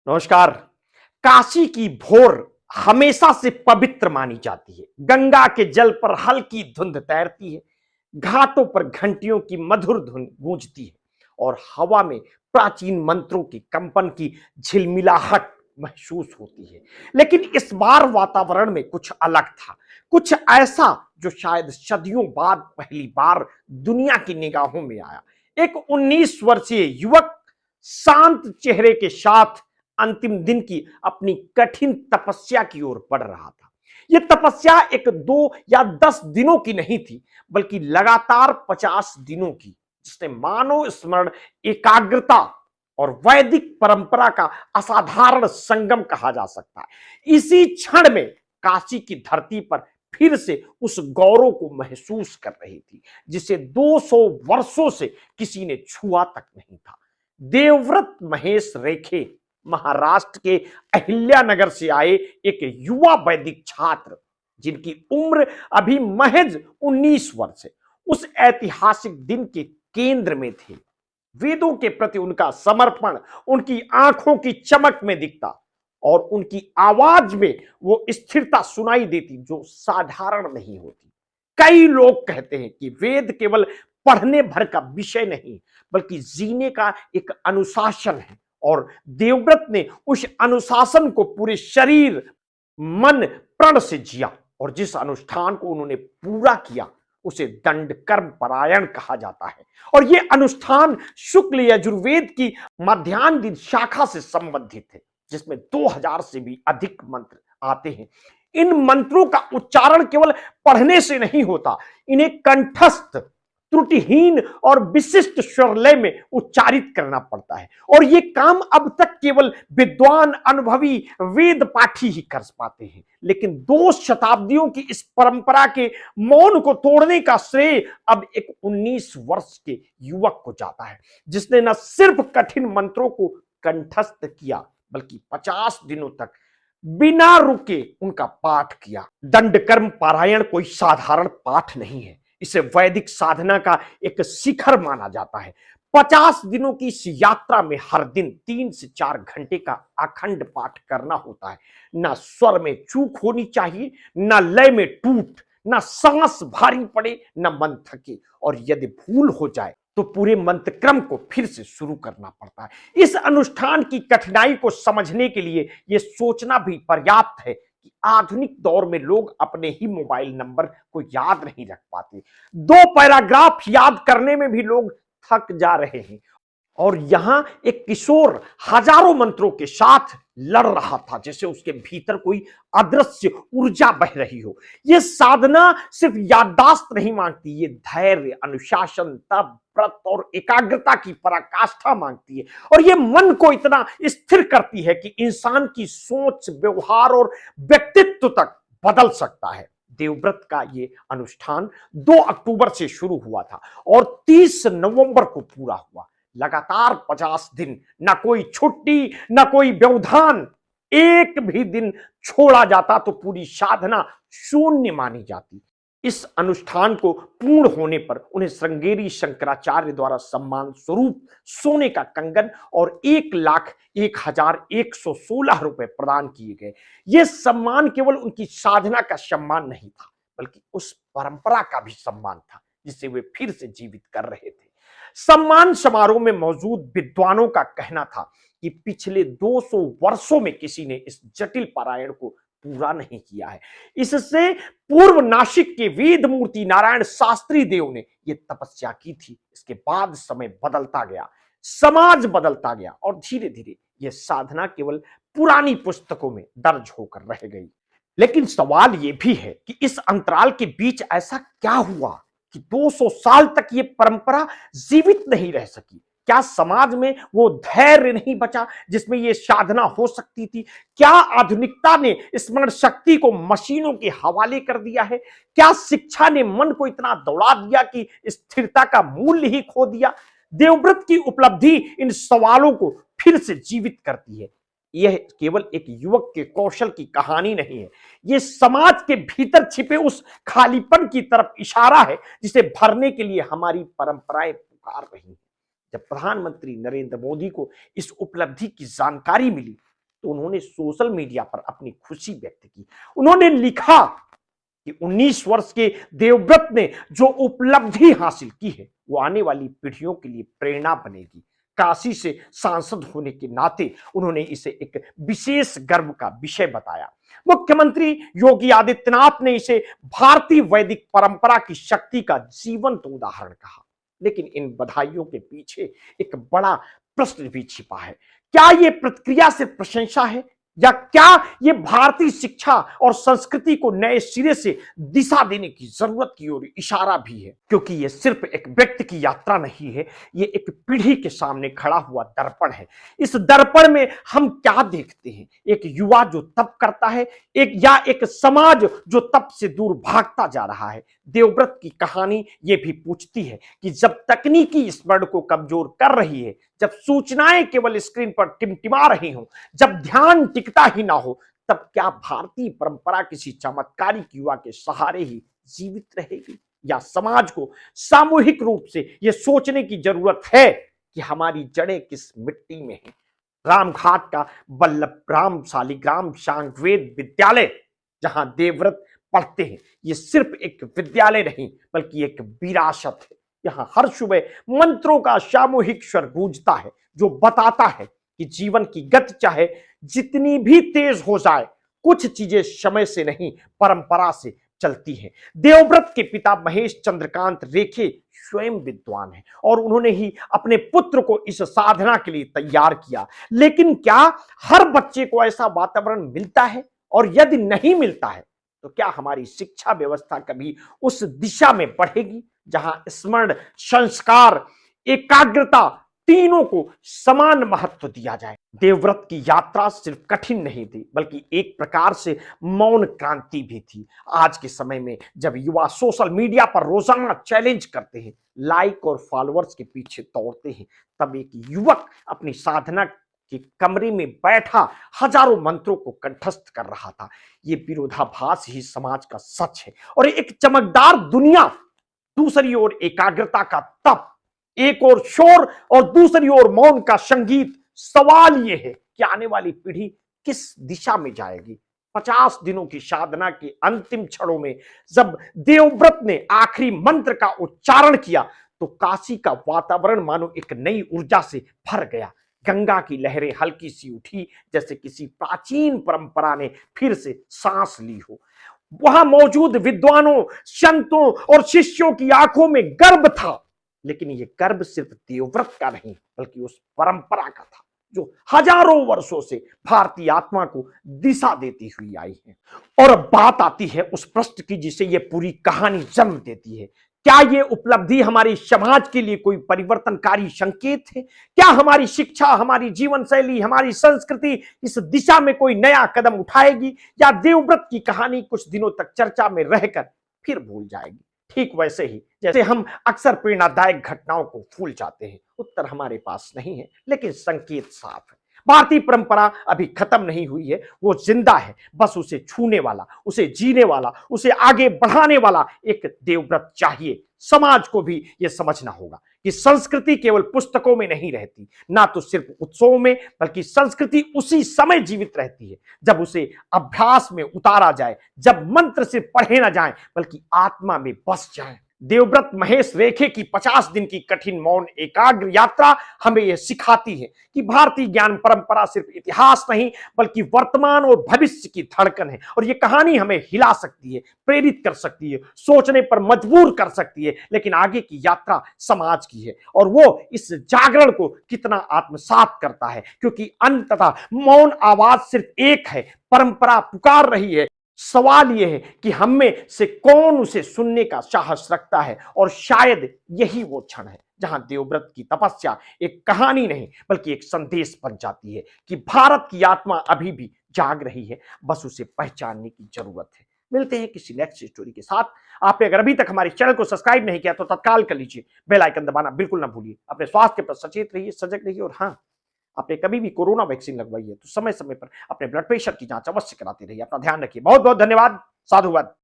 नमस्कार। काशी की भोर हमेशा से पवित्र मानी जाती है। गंगा के जल पर हल्की धुंध तैरती है, घाटों पर घंटियों की मधुर धुन गूंजती है और हवा में प्राचीन मंत्रों की कंपन की झिलमिलाहट महसूस होती है। लेकिन इस बार वातावरण में कुछ अलग था, कुछ ऐसा जो शायद सदियों बाद पहली बार दुनिया की निगाहों में आया। एक 19 वर्षीय युवक शांत चेहरे के साथ अंतिम दिन की अपनी कठिन तपस्या की ओर बढ़ रहा था। यह तपस्या एक 2 या 10 दिनों की नहीं थी, बल्कि लगातार 50 दिनों की, जिसने मानव स्मरण, एकाग्रता और वैदिक परंपरा का असाधारण संगम कहा जा सकता है। इसी क्षण में काशी की धरती पर फिर से उस गौरव को महसूस कर रही थी जिसे 200 वर्षों से किसी ने छुआ तक नहीं था। देवव्रत महेश रेखे महाराष्ट्र के अहिल्यानगर से आए एक युवा वैदिक छात्र, जिनकी उम्र अभी महज 19 वर्ष है, उस ऐतिहासिक दिन के केंद्र में थे। वेदों के प्रति उनका समर्पण उनकी आंखों की चमक में दिखता और उनकी आवाज में वो स्थिरता सुनाई देती जो साधारण नहीं होती। कई लोग कहते हैं कि वेद केवल पढ़ने भर का विषय नहीं, बल्कि जीने का एक अनुशासन है, और देवव्रत ने उस अनुशासन को पूरे शरीर, मन, प्रण से जिया, और जिस अनुष्ठान को उन्होंने पूरा किया उसे दंड कर्म परायण कहा जाता है। और यह अनुष्ठान शुक्ल यजुर्वेद की मध्यान्ह दिन शाखा से संबंधित है, जिसमें 2000 से भी अधिक मंत्र आते हैं। इन मंत्रों का उच्चारण केवल पढ़ने से नहीं होता, इन्हें कंठस्थ, त्रुटिहीन और विशिष्ट स्वरलय में उच्चारित करना पड़ता है। और यह काम अब तक केवल विद्वान, अनुभवी वेद पाठी ही कर पाते हैं। लेकिन 2 शताब्दियों की इस परंपरा के मौन को तोड़ने का श्रेय अब एक 19 वर्ष के युवक को जाता है, जिसने न सिर्फ कठिन मंत्रों को कंठस्थ किया, बल्कि 50 दिनों तक बिना रुके उनका पाठ किया। दंड कर्म पारायण कोई साधारण पाठ नहीं है, इसे वैदिक साधना का एक शिखर माना जाता है। 50 दिनों की इस यात्रा में हर दिन 3 से 4 घंटे का अखंड पाठ करना होता है। ना स्वर में चूक होनी चाहिए, ना लय में टूट, ना सांस भारी पड़े, ना मन थके, और यदि भूल हो जाए तो पूरे मंत्र क्रम को फिर से शुरू करना पड़ता है। इस अनुष्ठान की कठिनाई को समझने के लिए यह सोचना भी पर्याप्त है कि आधुनिक दौर में लोग अपने ही मोबाइल नंबर को याद नहीं रख पाते। 2 पैराग्राफ याद करने में भी लोग थक जा रहे हैं, और यहां एक किशोर हजारों मंत्रों के साथ लड़ रहा था, जैसे उसके भीतर कोई अदृश्य ऊर्जा बह रही हो। यह साधना सिर्फ याददाश्त नहीं मांगती, ये धैर्य, अनुशासन, तप, व्रत और एकाग्रता की पराकाष्ठा मांगती है। और यह मन को इतना स्थिर करती है कि इंसान की सोच, व्यवहार और व्यक्तित्व तक बदल सकता है। देवव्रत का ये अनुष्ठान 2 अक्टूबर से शुरू हुआ था और 30 नवंबर को पूरा हुआ। लगातार 50 दिन, ना कोई छुट्टी, ना कोई व्यवधान। एक भी दिन छोड़ा जाता तो पूरी साधना शून्य मानी जाती। इस अनुष्ठान को पूर्ण होने पर उन्हें श्रृंगेरी शंकराचार्य द्वारा सम्मान स्वरूप सोने का कंगन और 1,01,116 रुपए प्रदान किए गए। यह सम्मान केवल उनकी साधना का सम्मान नहीं था, बल्कि उस परंपरा का भी सम्मान था जिसे वे फिर से जीवित कर रहे थे। सम्मान समारोह में मौजूद विद्वानों का कहना था कि पिछले 200 वर्षों में किसी ने इस जटिल पारायण को पूरा नहीं किया है। इससे पूर्व नासिक के वेद मूर्ति नारायण शास्त्री देव ने यह तपस्या की थी। इसके बाद समय बदलता गया, समाज बदलता गया, और धीरे धीरे यह साधना केवल पुरानी पुस्तकों में दर्ज होकर रह गई। लेकिन सवाल यह भी है कि इस अंतराल के बीच ऐसा क्या हुआ कि 200 साल तक ये परंपरा जीवित नहीं रह सकी? क्या समाज में वो धैर्य नहीं बचा जिसमें ये साधना हो सकती थी? क्या आधुनिकता ने स्मरण शक्ति को मशीनों के हवाले कर दिया है? क्या शिक्षा ने मन को इतना दौड़ा दिया कि स्थिरता का मूल्य ही खो दिया? देवव्रत की उपलब्धि इन सवालों को फिर से जीवित करती है। यह केवल एक युवक के कौशल की कहानी नहीं है, यह समाज के भीतर छिपे उस खालीपन की तरफ इशारा है जिसे भरने के लिए हमारी परंपराएं पुकार रही हैं। जब प्रधानमंत्री नरेंद्र मोदी को इस उपलब्धि की जानकारी मिली तो उन्होंने सोशल मीडिया पर अपनी खुशी व्यक्त की। उन्होंने लिखा कि 19 वर्ष के देवव्रत ने जो उपलब्धि हासिल की है वो आने वाली पीढ़ियों के लिए प्रेरणा बनेगी। काशी से सांसद होने के नाते उन्होंने इसे एक विशेष गर्व का विषय बताया। मुख्यमंत्री योगी आदित्यनाथ ने इसे भारतीय वैदिक परंपरा की शक्ति का जीवंत उदाहरण कहा। लेकिन इन बधाइयों के पीछे एक बड़ा प्रश्न भी छिपा है। क्या यह प्रतिक्रिया सिर्फ प्रशंसा है या क्या यह भारतीय शिक्षा और संस्कृति को नए सिरे से दिशा देने की जरूरत की ओर इशारा भी है? क्योंकि यह सिर्फ एक व्यक्ति की यात्रा नहीं है, यह एक पीढ़ी के सामने खड़ा हुआ दर्पण है। इस दर्पण में हम क्या देखते हैं? एक युवा जो तप करता है, एक समाज जो तप से दूर भागता जा रहा है। देवव्रत की कहानी यह भी पूछती है कि जब तकनीकी स्मरण को कमजोर कर रही है, जब सूचनाएं केवल स्क्रीन पर टिमटिमा रही हों, जब ध्यान टिकता ही ना हो, तब क्या भारतीय परंपरा किसी चमत्कारिक युवा के सहारे ही जीवित रहेगी? या समाज को सामूहिक रूप से यह सोचने की जरूरत है कि हमारी जड़ें किस मिट्टी में हैं? रामघाट का वल्लभ राम शालिग्राम सांगवेद विद्यालय जहां देवव्रत पढ़ते हैं, ये सिर्फ एक विद्यालय नहीं बल्कि एक विरासत है। यहाँ हर सुबह मंत्रों का सामूहिक स्वर गूंजता है जो बताता है कि जीवन की गति चाहे जितनी भी तेज हो जाए, कुछ चीजें समय से नहीं परंपरा से चलती हैं। देवव्रत के पिता महेश चंद्रकांत रेखे स्वयं विद्वान हैं और उन्होंने ही अपने पुत्र को इस साधना के लिए तैयार किया। लेकिन क्या हर बच्चे को ऐसा वातावरण मिलता है? और यदि नहीं मिलता है तो क्या हमारी शिक्षा व्यवस्था कभी उस दिशा में बढ़ेगी जहां स्मरण, संस्कार, एकाग्रता तीनों को समान महत्व दिया जाए? देवव्रत की यात्रा सिर्फ कठिन नहीं थी बल्कि एक प्रकार से मौन क्रांति भी थी। आज के समय में जब युवा सोशल मीडिया पर रोजाना चैलेंज करते हैं, लाइक और फॉलोअर्स के पीछे दौड़ते हैं, तब एक युवक अपनी साधना के कमरे में बैठा हजारों मंत्रों को कंठस्थ कर रहा था। ये विरोधाभास ही समाज का सच है। और एक चमकदार दुनिया, दूसरी ओर एकाग्रता का तप, एक और शोर और दूसरी ओर मौन का संगीत। सवाल यह है कि आने वाली पीढ़ी किस दिशा में जाएगी? 50 दिनों की साधना के अंतिम क्षणों में जब देवव्रत ने आखिरी मंत्र का उच्चारण किया तो काशी का वातावरण मानो एक नई ऊर्जा से भर गया। गंगा की लहरें हल्की सी उठी, जैसे किसी प्राचीन परंपरा ने फिर से सांस ली हो। वहां मौजूद विद्वानों, संतों और शिष्यों की आंखों में गर्व था, लेकिन यह गर्व सिर्फ देवव्रत का नहीं बल्कि उस परंपरा का था जो हजारों वर्षों से भारतीय आत्मा को दिशा देती हुई आई है। और अब बात आती है उस प्रश्न की जिसे यह पूरी कहानी जन्म देती है। क्या यह उपलब्धि हमारे समाज के लिए कोई परिवर्तनकारी संकेत है? क्या हमारी शिक्षा, हमारी जीवन शैली, हमारी संस्कृति इस दिशा में कोई नया कदम उठाएगी या देवव्रत की कहानी कुछ दिनों तक चर्चा में रहकर फिर भूल जाएगी? ठीक वैसे ही जैसे हम अक्सर प्रेरणादायक घटनाओं को भूल जाते हैं। उत्तर हमारे पास नहीं है लेकिन संकेत साफ है। भारतीय परंपरा अभी खत्म नहीं हुई है, वो जिंदा है। बस उसे छूने वाला, उसे जीने वाला, उसे आगे बढ़ाने वाला एक देवव्रत चाहिए। समाज को भी यह समझना होगा कि संस्कृति केवल पुस्तकों में नहीं रहती, ना तो सिर्फ उत्सवों में, बल्कि संस्कृति उसी समय जीवित रहती है जब उसे अभ्यास में उतारा जाए, जब मंत्र से पढ़े ना जाए बल्कि आत्मा में बस जाए। देवव्रत महेश रेखे की 50 दिन की कठिन मौन एकाग्र यात्रा हमें यह सिखाती है कि भारतीय ज्ञान परंपरा सिर्फ इतिहास नहीं बल्कि वर्तमान और भविष्य की धड़कन है। और यह कहानी हमें हिला सकती है, प्रेरित कर सकती है, सोचने पर मजबूर कर सकती है, लेकिन आगे की यात्रा समाज की है और वो इस जागरण को कितना आत्मसात करता है। क्योंकि अंततः मौन आवाज सिर्फ एक है, परंपरा पुकार रही है। सवाल यह है कि हम में से कौन उसे सुनने का साहस रखता है। और शायद यही वो क्षण है जहां देवव्रत की तपस्या एक कहानी नहीं बल्कि एक संदेश बन जाती है कि भारत की आत्मा अभी भी जाग रही है, बस उसे पहचानने की जरूरत है। मिलते हैं किसी नेक्स्ट स्टोरी के साथ। आपने अगर अभी तक हमारे चैनल को सब्सक्राइब नहीं किया तो तत्काल कर लीजिए, बेल आइकन दबाना बिल्कुल ना भूलिए। अपने स्वास्थ्य पर सचेत रहिए, सजग रहिए और हाँ, आपने कभी भी कोरोना वैक्सीन लगवाई है तो समय समय पर अपने ब्लड प्रेशर की जांच अवश्य कराते रहिए। अपना ध्यान रखिए। बहुत बहुत धन्यवाद। साधुवाद।